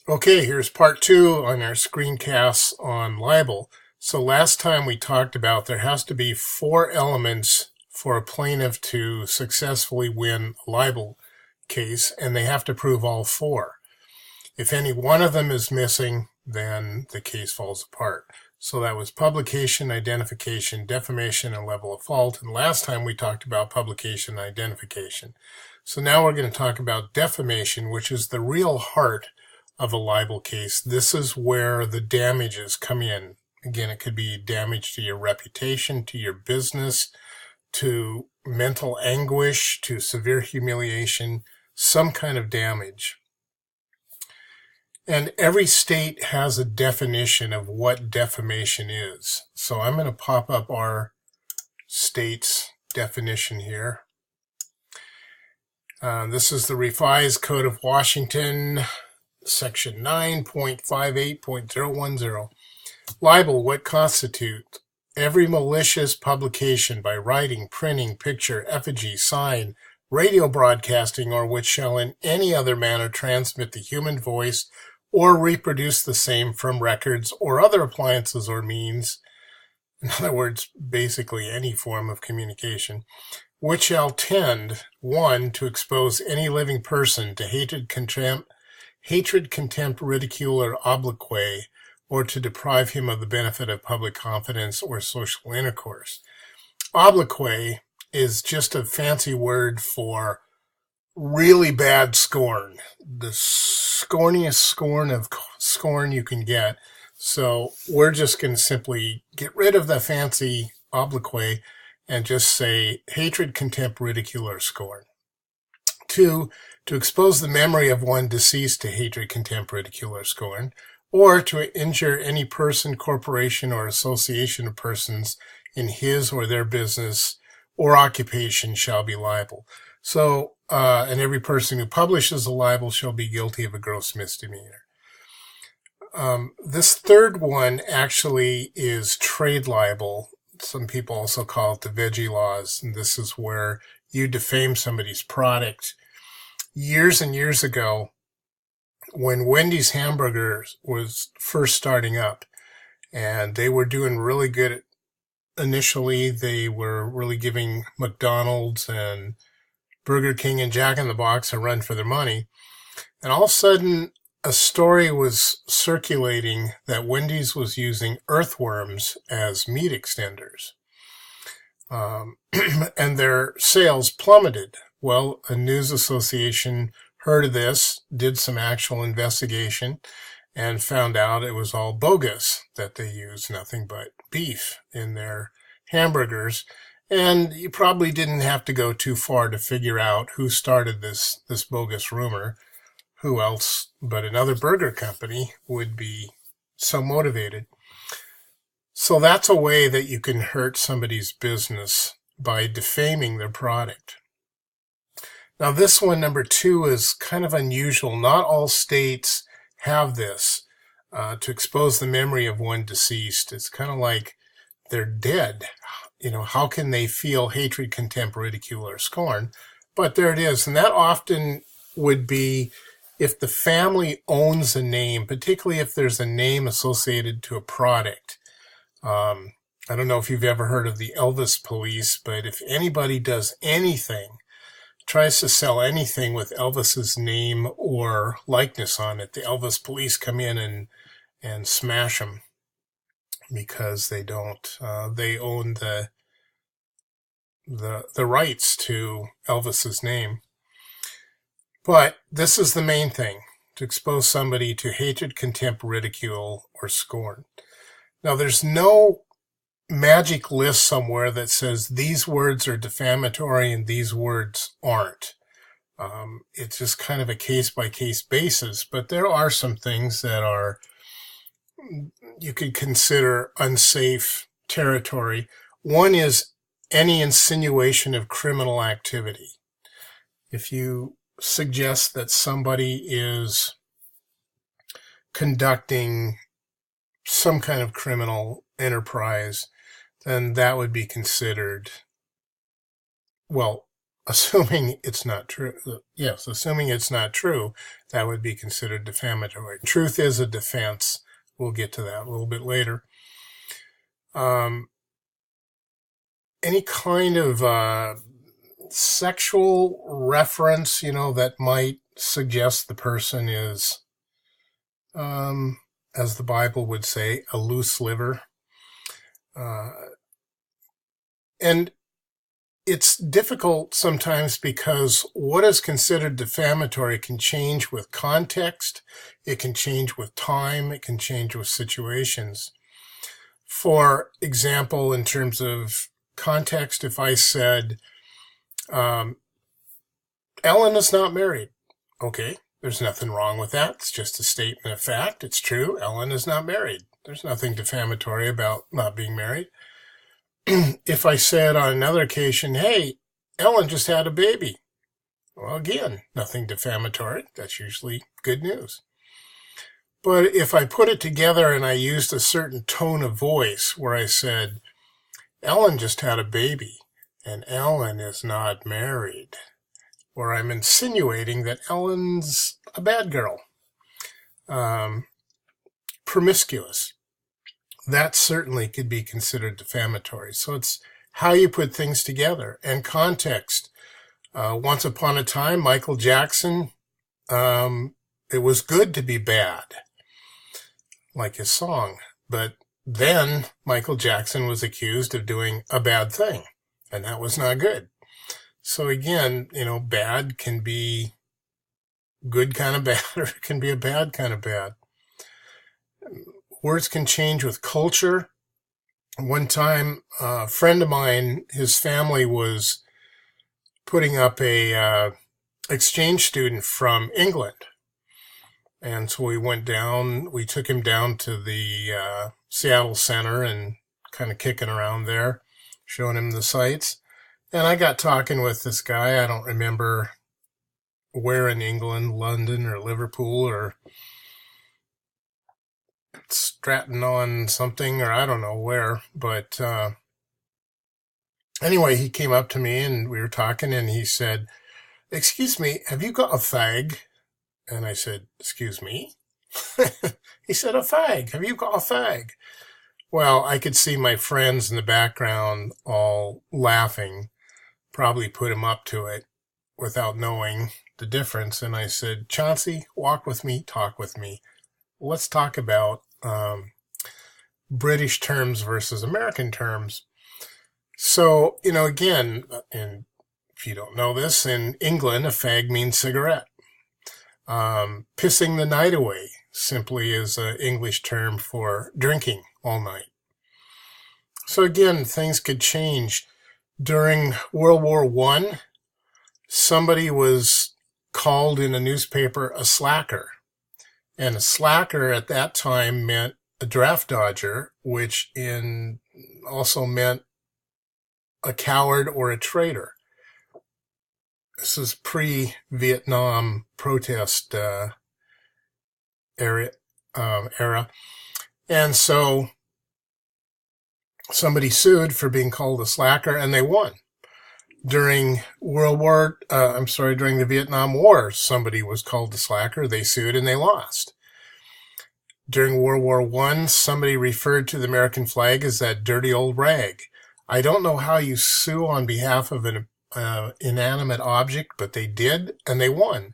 Okay, here's part 2 on our screencasts on libel. So last time we talked about there has to be 4 elements for a plaintiff to successfully win a libel case, and they have to prove all 4. If any one of them is missing, then the case falls apart. So that was publication, identification, defamation, and level of fault. And last time we talked about publication and identification. So now we're going to talk about defamation, which is the real heart of a libel case. This is where the damages come in. Again, it could be damage to your reputation, to your business, to mental anguish, to severe humiliation, some kind of damage. And every state has a definition of what defamation is. So I'm going to pop up our state's definition here. This is the Revised Code of Washington, Section 9.58.010. Libel, what constitutes every malicious publication by writing, printing, picture, effigy, sign, radio broadcasting, or which shall in any other manner transmit the human voice or reproduce the same from records or other appliances or means, in other words, basically any form of communication, which shall tend, 1, to expose any living person to hatred, contempt, ridicule, or obloquy, or to deprive him of the benefit of public confidence or social intercourse. Obloquy is just a fancy word for really bad scorn, the scorniest scorn of scorn you can get. So we're just going to simply get rid of the fancy obloquy and just say hatred, contempt, ridicule, or scorn. 2, to expose the memory of one deceased to hatred, contempt, ridicule, or scorn, or to injure any person, corporation, or association of persons in his or their business or occupation shall be liable. So, and every person who publishes a libel shall be guilty of a gross misdemeanor. This third one actually is trade libel. Some people also call it the veggie laws, and this is where you defame somebody's product. Years and years ago, when Wendy's Hamburgers was first starting up, and they were doing really good initially, they were really giving McDonald's and Burger King and Jack in the Box a run for their money. And all of a sudden, a story was circulating that Wendy's was using earthworms as meat extenders. And their sales plummeted. Well, a news association heard of this, did some actual investigation, and found out it was all bogus, that they used nothing but beef in their hamburgers. And you probably didn't have to go too far to figure out who started this bogus rumor. Who else but another burger company would be so motivated? So that's a way that you can hurt somebody's business, by defaming their product. Now this one, number 2, is kind of unusual. Not all states have this, to expose the memory of one deceased. It's kind of like they're dead. You know, how can they feel hatred, contempt, ridicule, or scorn? But there it is. And that often would be if the family owns a name, particularly if there's a name associated to a product. I don't know if you've ever heard of the Elvis Police, but if anybody does anything, tries to sell anything with Elvis's name or likeness on it, the Elvis Police come in and smash them, because they don't, they own the rights to Elvis's name. But this is the main thing, to expose somebody to hatred, contempt, ridicule, or scorn. Now, there's no magic list somewhere that says these words are defamatory and these words aren't. It's just kind of a case-by-case basis, but there are some things that are, you could consider unsafe territory. One is any insinuation of criminal activity. If you suggest that somebody is conducting some kind of criminal enterprise, then that would be considered, well, assuming it's not true. Yes, assuming it's not true, that would be considered defamatory. Truth is a defense. We'll get to that a little bit later. Any kind of sexual reference, that might suggest the person is, as the Bible would say, a loose liver. And it's difficult sometimes because what is considered defamatory can change with context, it can change with time, it can change with situations. For example, in terms of context, if I said, Ellen is not married. Okay, there's nothing wrong with that. It's just a statement of fact. It's true. Ellen is not married. There's nothing defamatory about not being married. If I said on another occasion, hey, Ellen just had a baby. Well, again, nothing defamatory. That's usually good news. But if I put it together and I used a certain tone of voice where I said, Ellen just had a baby and Ellen is not married, or I'm insinuating that Ellen's a bad girl, promiscuous, that certainly could be considered defamatory. So it's how you put things together and context. Once upon a time, Michael Jackson, it was good to be bad, like his song. But then Michael Jackson was accused of doing a bad thing, and that was not good. So again, bad can be good kind of bad, or it can be a bad kind of bad. Words can change with culture. One time, a friend of mine, his family was putting up a exchange student from England. And so we took him down to the Seattle Center and kind of kicking around there, showing him the sights. And I got talking with this guy. I don't remember where in England, London or Liverpool or Stratton on something, or I don't know where. But anyway, he came up to me and we were talking and he said, excuse me, have you got a fag? And I said, excuse me? He said, a fag. Have you got a fag? Well, I could see my friends in the background all laughing, probably put him up to it without knowing the difference. And I said, Chauncey, walk with me, talk with me. Let's talk about British terms versus American terms. So, again, and if you don't know this, in England, a fag means cigarette. Pissing the night away simply is an English term for drinking all night. So again, things could change. During World War I, somebody was called in a newspaper a slacker. And a slacker at that time meant a draft dodger, which also meant a coward or a traitor. This is pre-Vietnam protest era. And so somebody sued for being called a slacker, and they won. During during the Vietnam War, somebody was called a slacker. They sued and they lost. During World War I, somebody referred to the American flag as that dirty old rag. I don't know how you sue on behalf of an inanimate object, but they did, and they won.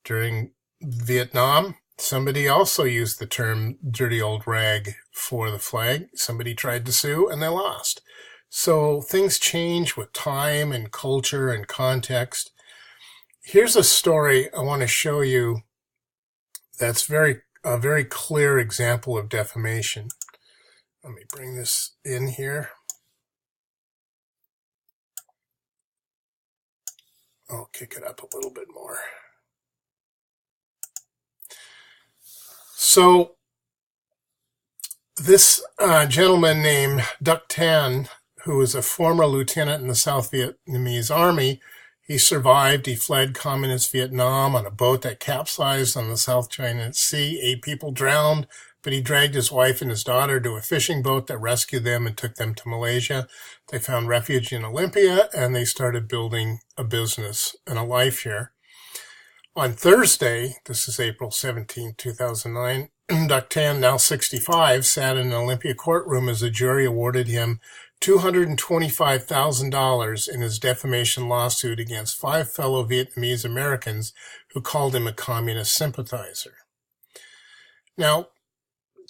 During Vietnam, somebody also used the term dirty old rag for the flag. Somebody tried to sue, and they lost. So things change with time and culture and context. Here's a story I want to show you that's a very clear example of defamation. Let me bring this in here. I'll kick it up a little bit more. So this gentleman named Duc Tan, who was a former lieutenant in the South Vietnamese Army, He survived. He fled communist Vietnam on a boat that capsized on the South China Sea. 8 people drowned, but he dragged his wife and his daughter to a fishing boat that rescued them and took them to Malaysia. They found refuge in Olympia, and they started building a business and a life here. On Thursday, this is April 17, 2009, Duc Tan, now 65, sat in an Olympia courtroom as a jury awarded him $225,000 in his defamation lawsuit against 5 fellow Vietnamese Americans who called him a communist sympathizer. Now,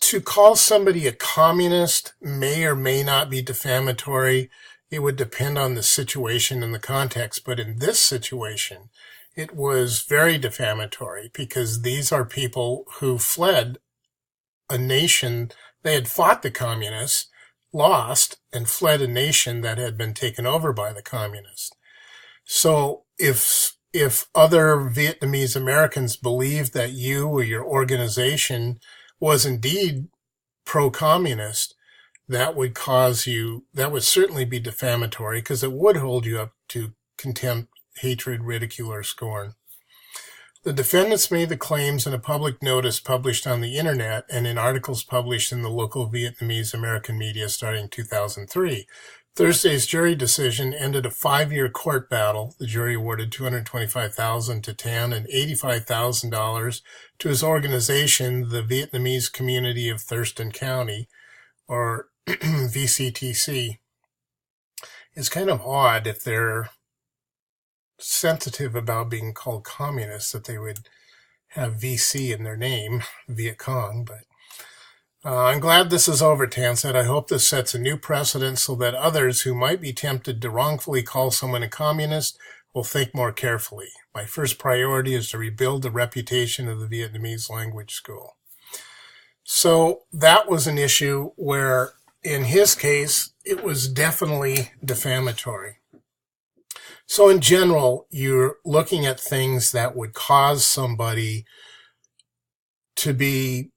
to call somebody a communist may or may not be defamatory. It would depend on the situation and the context. But in this situation, it was very defamatory because these are people who fled a nation. They had fought the communists, lost, and fled a nation that had been taken over by the communists. So if other Vietnamese Americans believed that you or your organization was indeed pro-communist, that would certainly be defamatory because it would hold you up to contempt, hatred, ridicule, or scorn. The defendants made the claims in a public notice published on the internet and in articles published in the local Vietnamese American media starting 2003. Thursday's jury decision ended a 5-year court battle. The jury awarded $225,000 to Tan and $85,000 to his organization, the Vietnamese Community of Thurston County, or VCTC. It's kind of odd if they're sensitive about being called communists that they would have VC in their name, Viet Cong, but I'm glad this is over, Tan said. I hope this sets a new precedent so that others who might be tempted to wrongfully call someone a communist will think more carefully. My first priority is to rebuild the reputation of the Vietnamese language school. So that was an issue where, in his case, it was definitely defamatory. So in general, you're looking at things that would cause somebody to be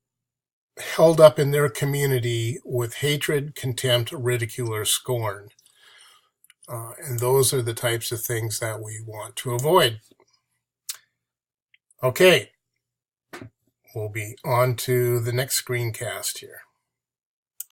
held up in their community with hatred, contempt, ridicule, or scorn. And those are the types of things that we want to avoid. Okay, we'll be on to the next screencast here.